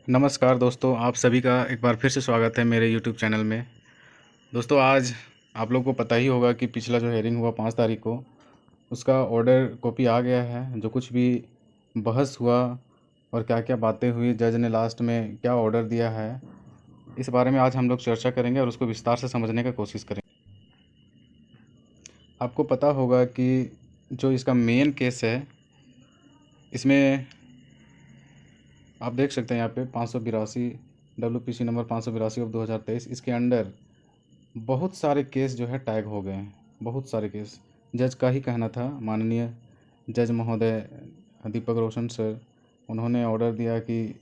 नमस्कार दोस्तों, आप सभी का एक बार फिर से स्वागत है मेरे YouTube चैनल में। दोस्तों, आज आप लोग को पता ही होगा कि पिछला जो हेयरिंग हुआ 5 तारीख को, उसका ऑर्डर कॉपी आ गया है। जो कुछ भी बहस हुआ और क्या क्या बातें हुई, जज ने लास्ट में क्या ऑर्डर दिया है, इस बारे में आज हम लोग चर्चा करेंगे और उसको विस्तार से समझने का कोशिश करेंगे। आपको पता होगा कि जो इसका मेन केस है, इसमें आप देख सकते हैं यहाँ पे 582 WPC नंबर 582 ऑफ 2023, इसके अंडर बहुत सारे केस जो है टैग हो गए हैं। बहुत सारे केस जज का ही कहना था। माननीय जज महोदय दीपक रोशन सर, उन्होंने ऑर्डर दिया कि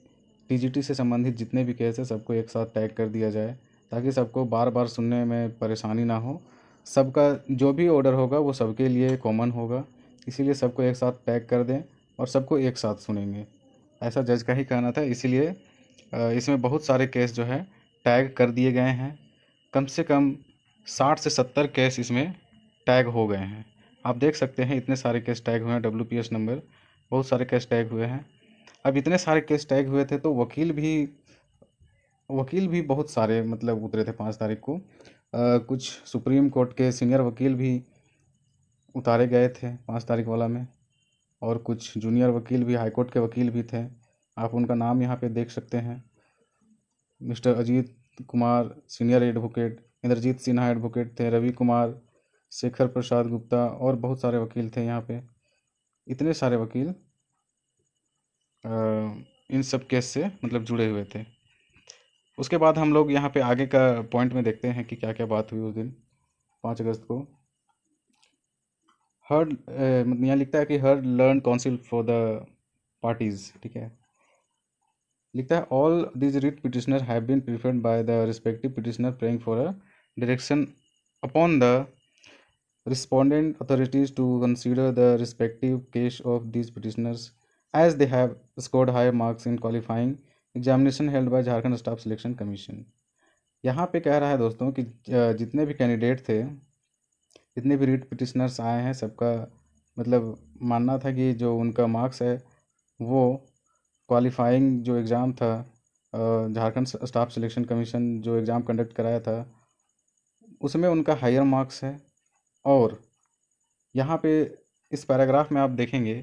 टीजीटी से संबंधित जितने भी केस हैं सबको एक साथ टैग कर दिया जाए, ताकि सबको बार बार सुनने में परेशानी ना हो। सबका जो भी ऑर्डर होगा वो सबके लिए कॉमन होगा, इसीलिए सबको एक साथ टैग कर दें और सबको एक साथ सुनेंगे, ऐसा जज का ही कहना था। इसीलिए इसमें बहुत सारे केस जो है टैग कर दिए गए हैं। कम से कम 60 से 70 केस इसमें टैग हो गए हैं। आप देख सकते हैं इतने सारे केस टैग हुए हैं। WPS नंबर बहुत सारे केस टैग हुए हैं। अब इतने सारे केस टैग हुए थे तो वकील भी बहुत सारे मतलब उतरे थे 5 तारीख को। कुछ सुप्रीम कोर्ट के सीनियर वकील भी उतारे गए थे 5 तारीख वाला में, और कुछ जूनियर वकील भी, हाई कोर्ट के वकील भी थे। आप उनका नाम यहाँ पे देख सकते हैं। Mister Ajit Kumar senior advocate, Indrajit Sinha advocate थे, रवि कुमार, शेखर प्रसाद गुप्ता और बहुत सारे वकील थे यहाँ पे। इतने सारे वकील इन सब केस से मतलब जुड़े हुए थे। उसके बाद हम लोग यहाँ पे आगे का पॉइंट में देखते हैं कि क्या क्या बात हुई उस दिन 5 अगस्त को। हर्ड मतलब यहाँ लिखता है कि heard learned counsel for the parties, ठीक है। लिखता है all these writ petitioner have been preferred by the respective petitioner praying for a direction upon the respondent authorities to consider the respective case of these petitioners as they have scored high marks in qualifying examination held by Jharkhand staff selection commission. यहाँ पे कह रहा है दोस्तों कि जितने भी candidate थे, जितने भी रीट पिटिशनर्स आए हैं, सबका मतलब मानना था कि जो उनका मार्क्स है वो क्वालिफाइंग जो एग्ज़ाम था, झारखंड स्टाफ सिलेक्शन कमीशन जो एग्ज़ाम कंडक्ट कराया था उसमें उनका हायर मार्क्स है। और यहाँ पे इस पैराग्राफ में आप देखेंगे,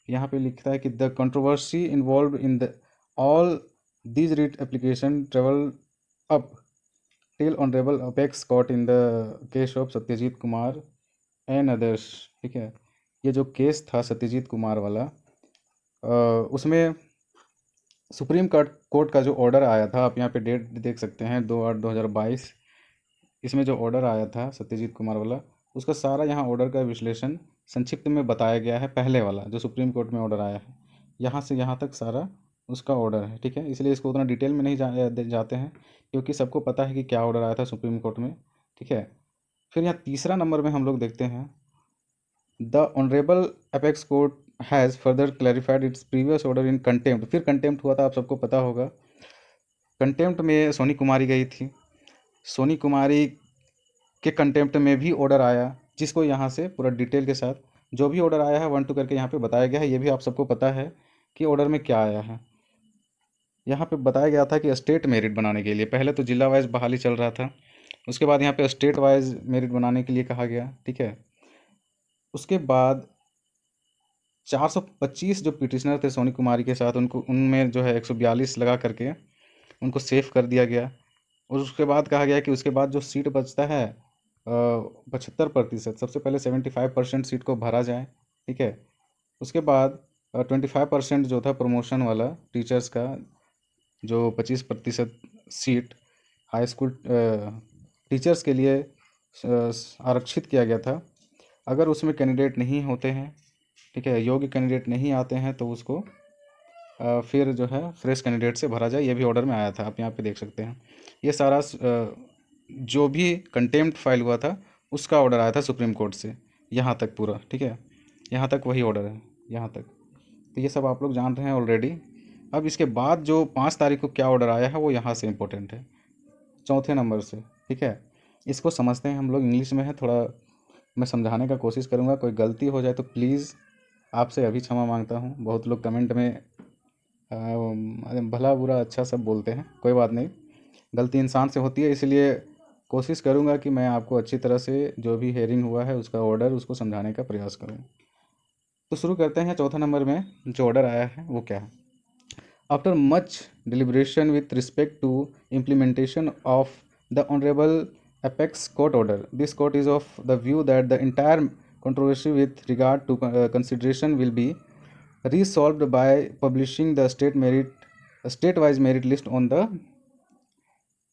यहाँ पे लिखता है कि the controversy involve in the all these writ application travel up till honourable apex court in the case of Satyajit Kumar and others, ठीक है। ये जो केस था सत्यजीत कुमार वाला, उसमें सुप्रीम कोर्ट का जो ऑर्डर आया था, आप यहाँ पे डेट देख सकते हैं 2/8/2022। इसमें जो ऑर्डर आया था सत्यजीत कुमार वाला, उसका सारा यहाँ ऑर्डर का विश्लेषण संक्षिप्त में बताया गया है। पहले वाला जो सुप्रीम कोर्ट में ऑर्डर आया है, यहाँ से यहाँ तक सारा उसका ऑर्डर है, ठीक है। इसलिए इसको उतना डिटेल में नहीं जाते हैं, क्योंकि सबको पता है कि क्या ऑर्डर आया था सुप्रीम कोर्ट में, ठीक है। फिर यहाँ तीसरा नंबर में हम लोग देखते हैं, the honourable apex court has further clarified its previous order in contempt. फिर कंटेम्प्ट हुआ था, आप सबको पता होगा। कंटेम्प्ट में सोनी कुमारी गई थी। सोनी कुमारी के कंटेम्प्ट में भी ऑर्डर आया, जिसको यहाँ से पूरा डिटेल के साथ जो भी ऑर्डर आया है 1 2 करके यहाँ पे बताया गया है। ये भी आप सबको पता है कि ऑर्डर में क्या आया है। यहाँ पे बताया गया था कि स्टेट मेरिट बनाने के लिए, पहले तो जिला वाइज बहाली चल रहा था, उसके बाद यहाँ पे स्टेट वाइज मेरिट बनाने के लिए कहा गया, ठीक है। उसके बाद 425 जो पिटिशनर थे सोनी कुमारी के साथ, उनको उनमें जो है 142 लगा करके उनको सेफ कर दिया गया। और उसके बाद कहा गया कि उसके बाद जो सीट बचता है 75%, सबसे पहले 75% सीट को भरा जाए, ठीक है। उसके बाद 25% जो था प्रमोशन वाला टीचर्स का, जो 25% सीट हाई स्कूल टीचर्स के लिए आरक्षित किया गया था। अगर उसमें कैंडिडेट नहीं होते हैं, ठीक है, योग्य कैंडिडेट नहीं आते हैं, तो उसको फिर जो है फ्रेश कैंडिडेट से भरा जाए। ये भी ऑर्डर में आया था, आप यहाँ पे देख सकते हैं। ये सारा जो भी कंटेम्प्ट फाइल हुआ था उसका ऑर्डर आया था सुप्रीम कोर्ट से, यहाँ तक पूरा, ठीक है। यहाँ तक वही ऑर्डर है, यहाँ तक। तो ये सब आप लोग जान रहे हैं ऑलरेडी। अब इसके बाद जो 5 तारीख को क्या ऑर्डर आया है वो यहाँ से इम्पोर्टेंट है, चौथे नंबर से, ठीक है। इसको समझते हैं हम लोग। इंग्लिश में है, थोड़ा मैं समझाने का कोशिश करूँगा। कोई गलती हो जाए तो प्लीज़ आपसे अभी क्षमा मांगता हूँ। बहुत लोग कमेंट में भला बुरा अच्छा सब बोलते हैं, कोई बात नहीं, गलती इंसान से होती है, इसलिए कोशिश करूँगा कि मैं आपको अच्छी तरह से जो भी हेयरिंग हुआ है उसका ऑर्डर उसको समझाने का प्रयास करूँ। तो शुरू करते हैं। चौथा नंबर में जो ऑर्डर आया है वो क्या है। After much deliberation with respect to implementation of the Honorable Apex Court order, this court is of the view that the entire controversy with regard to consideration will be resolved by publishing the state-wise merit list on the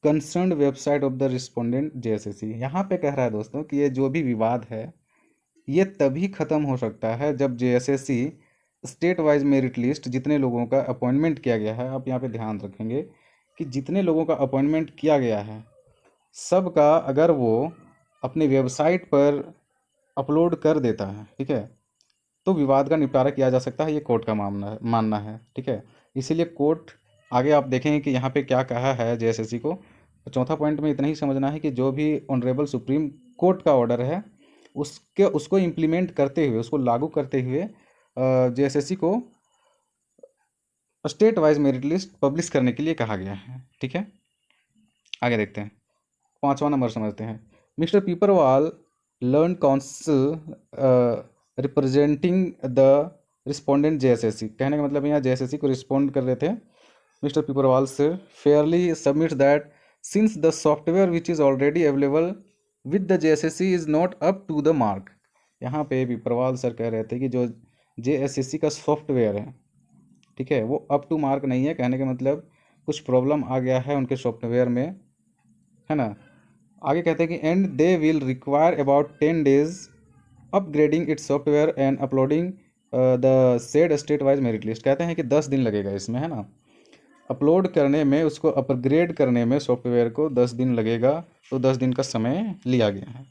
concern website of the respondent JSSC. यहाँ पे कह रहा है दोस्तों कि ये जो भी विवाद है ये तभी ख़त्म हो सकता है जब JSSC state wise merit list, जितने लोगों का अपॉइंटमेंट किया गया है, आप यहाँ पे ध्यान रखेंगे कि जितने लोगों का अपॉइंटमेंट किया गया है सब का अगर वो अपनी वेबसाइट पर अपलोड कर देता है, ठीक है, तो विवाद का निपटारा किया जा सकता है, ये कोर्ट का मानना है, ठीक है। इसीलिए कोर्ट आगे आप देखेंगे कि यहाँ पे क्या कहा है जेएसएससी को। तो चौथा पॉइंट में इतना ही समझना है कि जो भी ऑनरेबल सुप्रीम कोर्ट का ऑर्डर है उसको इम्प्लीमेंट करते हुए, उसको लागू करते हुए जेएसएससी को state wise merit list publish करने के लिए कहा गया है, ठीक है। आगे देखते हैं, पाँचवा नंबर समझते हैं। Mister Piperwal learned counsel representing the respondent JSSC, कहने का मतलब यहाँ जेएसएससी को रिस्पोंड कर रहे थे मिस्टर पीपरवाल से, fairly submits that since the software which is already available with the JSSC is not up to the mark. यहाँ पे पीपरवाल सर कह रहे थे कि जो जेएसएससी का सॉफ्टवेयर है, ठीक है, वो अप टू मार्क नहीं है, कहने का मतलब कुछ प्रॉब्लम आ गया है उनके सॉफ्टवेयर में, है ना। आगे कहते हैं कि and they will require about 10 days upgrading it's software and uploading the said state wise merit list. कहते हैं कि 10 दिन लगेगा इसमें, है ना, अपलोड करने में, उसको अपग्रेड करने में सॉफ्टवेयर को 10 दिन लगेगा, तो 10 दिन का समय लिया गया है।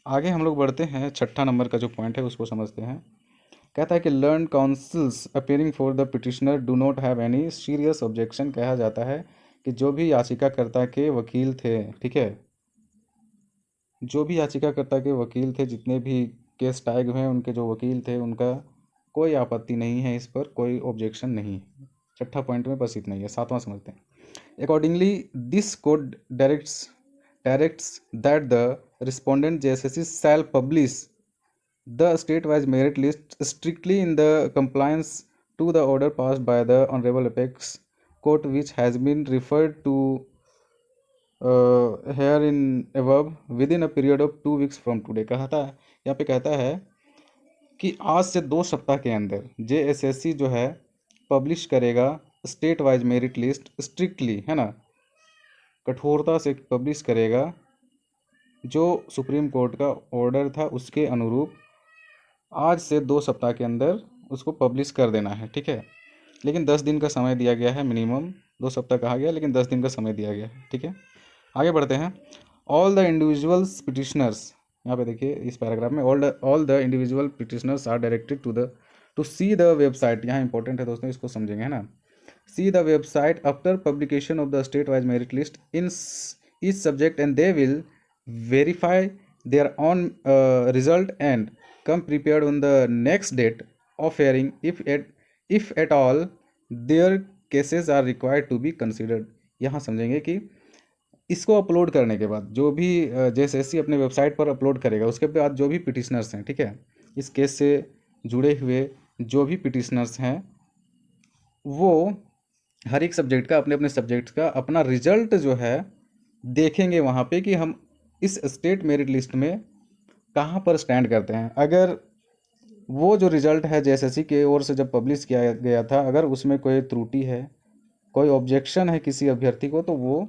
आगे हम लोग बढ़ते हैं, छठा नंबर का जो पॉइंट है उसको समझते हैं। कहता है कि learn councils appearing for the petitioner do not have any serious objection. कहा जाता है कि जो भी याचिकाकर्ता के वकील थे, ठीक है, जो भी याचिकाकर्ता के वकील थे, जितने भी केस टाइग हुए उनके जो वकील थे, उनका कोई आपत्ति नहीं है, इस पर कोई ऑब्जेक्शन नहीं है। छठा पॉइंट में बस इतना ही है। सातवां समझते हैं। Accordingly this court directs that the respondent JSSC shall publish the state-wise merit list strictly in the compliance to the order passed by the Honorable Apex Court, which has been referred to here in above within a period of 2 weeks from today। कहता है यहाँ पे, कहता है कि आज से 2 सप्ताह के अंदर जेएसएससी जो है पब्लिश करेगा state wise merit list, strictly, है ना, कठोरता से पब्लिश करेगा, जो सुप्रीम कोर्ट का ऑर्डर था उसके अनुरूप आज से 2 सप्ताह के अंदर उसको पब्लिश कर देना है, ठीक है। लेकिन 10 दिन का समय दिया गया है, मिनिमम 2 सप्ताह कहा गया, लेकिन 10 दिन का समय दिया गया है, ठीक है। आगे बढ़ते हैं। ऑल द इंडिविजुअल्स पिटिशनर्स, यहाँ पे देखिए इस पैराग्राफ में, all the individual petitioners are directed to see the website. यहाँ इंपॉर्टेंट है दोस्तों, इसको समझेंगे, है ना। See the website after publication of the state wise merit list in each subject and they will verify their own result and come prepared on the next date of hearing if at all their cases are required to be considered। यहाँ समझेंगे कि इसको upload करने के बाद जो भी JSSC अपने वेबसाइट पर अपलोड करेगा, उसके बाद जो भी पिटिशनर्स हैं, ठीक है, इस केस से जुड़े हुए जो भी पिटिशनर्स हैं, वो हर एक सब्जेक्ट का, अपने अपने सब्जेक्ट का अपना रिजल्ट जो है देखेंगे वहाँ पे कि हम इस स्टेट मेरिट लिस्ट में कहाँ पर स्टैंड करते हैं। अगर वो जो रिजल्ट है जेएसएससी की ओर से जब पब्लिश किया गया था, अगर उसमें कोई त्रुटि है, कोई ऑब्जेक्शन है किसी अभ्यर्थी को, तो वो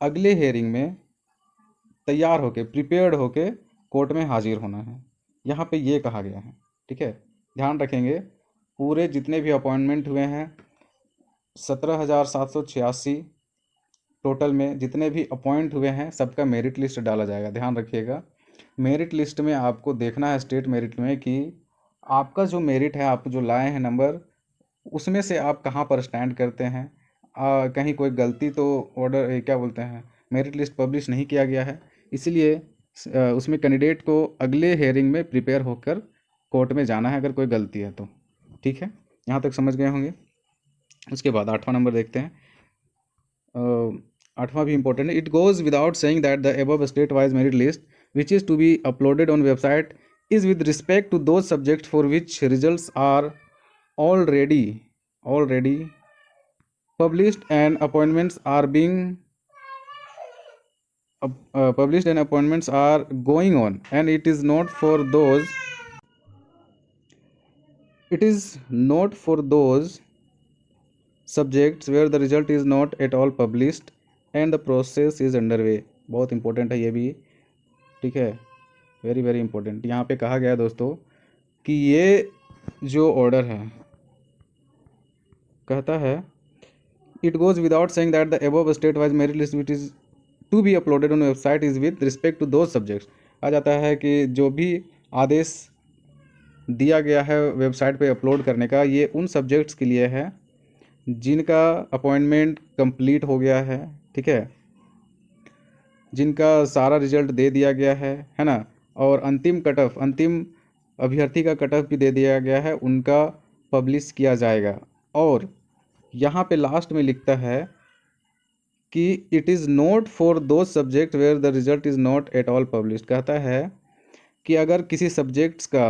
अगले हेयरिंग में तैयार होके, प्रिपेयर्ड होके कोर्ट में हाजिर होना है। यहाँ पे ये कहा गया है, ठीक है। ध्यान रखेंगे, पूरे जितने भी अपॉइंटमेंट हुए हैं 17,786 टोटल में, जितने भी अपॉइंट हुए हैं सबका मेरिट लिस्ट डाला जाएगा। ध्यान रखिएगा, मेरिट लिस्ट में आपको देखना है, स्टेट मेरिट में, कि आपका जो मेरिट है, आप जो लाए हैं नंबर, उसमें से आप कहाँ पर स्टैंड करते हैं। कहीं कोई गलती तो ऑर्डर क्या बोलते हैं, मेरिट लिस्ट पब्लिश नहीं किया गया है, इसलिए उसमें कैंडिडेट को अगले हेयरिंग में प्रिपेयर होकर कोर्ट में जाना है अगर कोई गलती है तो, ठीक है। यहाँ तक समझ गए होंगे। उसके बाद 8वां नंबर देखते हैं। 8वां भी इंपॉर्टेंट है। It goes without saying that the above state wise merit list which is to be uploaded on website is with respect to those subject for which results are already published and appointments are being published and appointments are going on, and it is not for those subjects where the result is not at all published and the process is underway। बहुत important है ये भी, ठीक है, very very important. यहाँ पे कहा गया है दोस्तों कि ये जो ऑर्डर है कहता है it goes without saying that the above state wise merit list which is to be uploaded on website is with respect to those subjects. आ जाता है कि जो भी आदेश दिया गया है वेबसाइट पे अपलोड करने का, ये उन सब्जेक्ट्स के लिए है जिनका अपॉइंटमेंट कंप्लीट हो गया है, ठीक है, जिनका सारा रिजल्ट दे दिया गया है ना, और अंतिम अभ्यर्थी का कट ऑफ भी दे दिया गया है, उनका पब्लिश किया जाएगा। और यहाँ पे लास्ट में लिखता है कि it is not for those subject where the result is not at all published. कहता है कि अगर किसी सब्जेक्ट्स का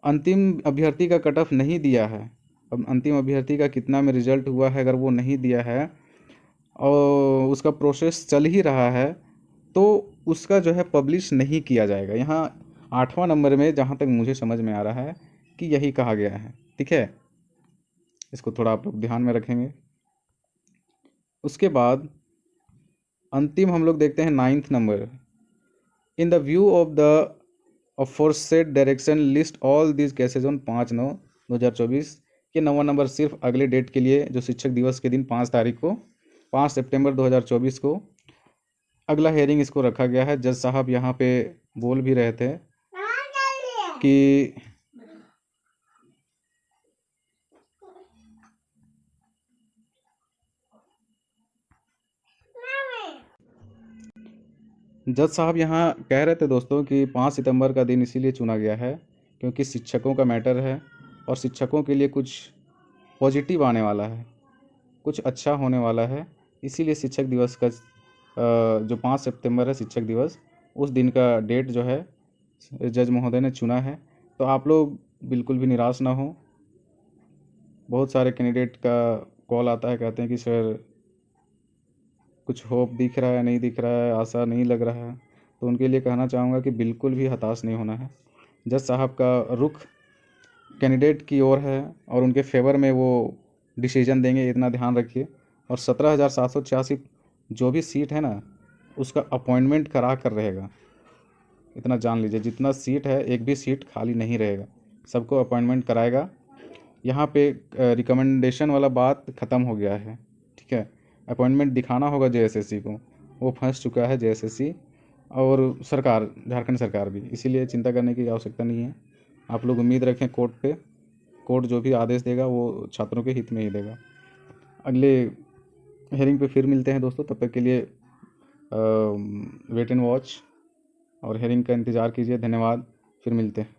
अंतिम अभ्यर्थी का कट ऑफ नहीं दिया है, अब अंतिम अभ्यर्थी का कितना में रिजल्ट हुआ है, अगर वो नहीं दिया है और उसका प्रोसेस चल ही रहा है, तो उसका जो है पब्लिश नहीं किया जाएगा। यहाँ 8वां नंबर में जहाँ तक मुझे समझ में आ रहा है कि यही कहा गया है, ठीक है, इसको थोड़ा आप लोग ध्यान में रखेंगे। उसके बाद अंतिम हम लोग देखते हैं 9th number. In the view of the aforesaid direction list all these cases on 5/9/2024। ये 9वां नंबर सिर्फ अगले डेट के लिए, जो शिक्षक दिवस के दिन 5 सितंबर 2024 को अगला हेयरिंग इसको रखा गया है। जज साहब यहाँ पे बोल भी रहे थे कि जज साहब यहाँ कह रहे थे दोस्तों कि 5 सितंबर का दिन इसीलिए चुना गया है क्योंकि शिक्षकों का मैटर है और शिक्षकों के लिए कुछ पॉजिटिव आने वाला है, कुछ अच्छा होने वाला है। इसीलिए शिक्षक दिवस का जो 5 सितंबर है शिक्षक दिवस, उस दिन का डेट जो है जज महोदय ने चुना है। तो आप लोग बिल्कुल भी निराश ना हो। बहुत सारे कैंडिडेट का कॉल आता है, कहते हैं कि सर कुछ होप दिख रहा है, नहीं दिख रहा है, आशा नहीं लग रहा है। तो उनके लिए कहना चाहूँगा कि बिल्कुल भी हताश नहीं होना है। जज साहब का रुख कैंडिडेट की ओर है और उनके फेवर में वो डिसीजन देंगे, इतना ध्यान रखिए। और 17,786 जो भी सीट है ना, उसका अपॉइंटमेंट करा कर रहेगा, इतना जान लीजिए। जितना सीट है एक भी सीट खाली नहीं रहेगा, सबको अपॉइंटमेंट कराएगा। यहाँ पे रिकमेंडेशन वाला बात ख़त्म हो गया है, ठीक है। अपॉइंटमेंट दिखाना होगा जेएसएससी को, वो फंस चुका है जेएसएससी और सरकार, झारखंड सरकार भी, इसीलिए चिंता करने की आवश्यकता नहीं है। आप लोग उम्मीद रखें कोर्ट पे, कोर्ट जो भी आदेश देगा वो छात्रों के हित में ही देगा। अगले हेयरिंग पे फिर मिलते हैं दोस्तों, तब तक के लिए वेट एंड वॉच और हेयरिंग का इंतज़ार कीजिए। धन्यवाद, फिर मिलते हैं।